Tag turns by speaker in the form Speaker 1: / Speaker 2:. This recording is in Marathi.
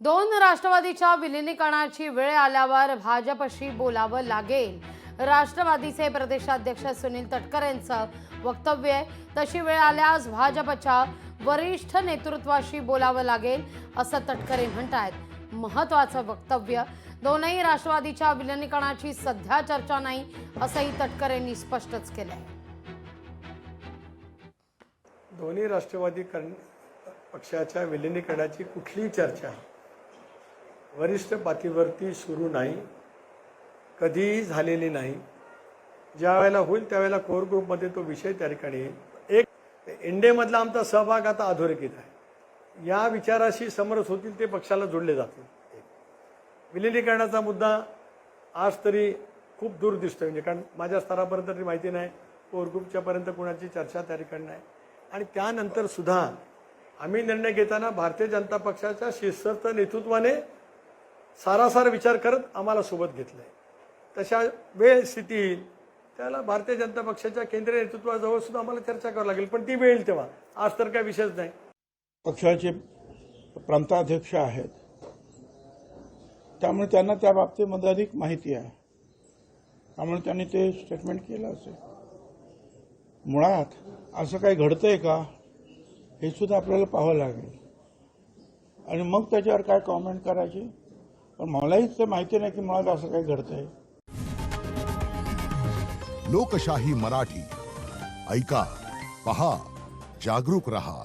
Speaker 1: दोन राष्ट्रवादीच्या विलिनीकरणाची वेळ आल्यावर भाजपशी बोलावं लागेल. राष्ट्रवादीचे प्रदेशाध्यक्ष सुनील तटकरे यांचं वक्तव्य आहे. तशी वेळ आल्यास भाजपच्या वरिष्ठ नेतृत्वाशी बोलावं लागेल असं तटकरे म्हणतात. महत्त्वाचं वक्तव्य. दोनही राष्ट्रवादीच्या विलिनीकरणाची सध्या चर्चा नाही असंही तटकरेंनी स्पष्टच केलंय.
Speaker 2: दोन्ही राष्ट्रवादी पक्षाच्या विलिनीकरणाची कुठलीही चर्चा वरिष्ठ पातळीवरती सुरू नाही, कधीही झालेली नाही. ज्या वेळेला होईल त्यावेळेला कोर ग्रुपमध्ये तो विषय त्या ठिकाणी येईल. एक एनडीएमधला आमचा सहभाग आता अधोरेखित आहे. या विचाराशी समरस होतील ते पक्षाला जोडले जातील. विलिनीकरणाचा मुद्दा आज तरी खूप दूर दिसतोय, म्हणजे कारण माझ्या स्तरापर्यंत तरी माहिती नाही, कोर ग्रुपच्यापर्यंत कोणाची चर्चा त्या ठिकाणी नाही. आणि त्यानंतर सुद्धा आम्ही निर्णय घेताना भारतीय जनता पक्षाच्या शिस्तबद्ध नेतृत्वाने सारासार विचार करत आम्हाला सोबत घेतलंय. तशा वेळ स्थिती येईल त्याला भारतीय जनता पक्षाच्या केंद्रीय नेतृत्वाजवळ सुद्धा आम्हाला चर्चा करावी लागेल, पण ती वेळ येईल तेव्हा. आज तर काही विषयच नाही.
Speaker 3: पक्षाचे प्रांताध्यक्ष आहेत, त्यामुळे त्यांना त्या बाबतीमध्ये अधिक माहिती आहे, त्यामुळे त्यांनी ते स्टेटमेंट केलं असेल. मुळात असं काही घडतंय का हे सुद्धा आपल्याला पाहावं लागेल आणि मग त्याच्यावर काय कॉमेंट करायची. पण मलाही ते माहिती नाही की मुळात असं काही घडतंय.
Speaker 4: लोकशाही मराठी ऐका, पहा, जागरूक रहा.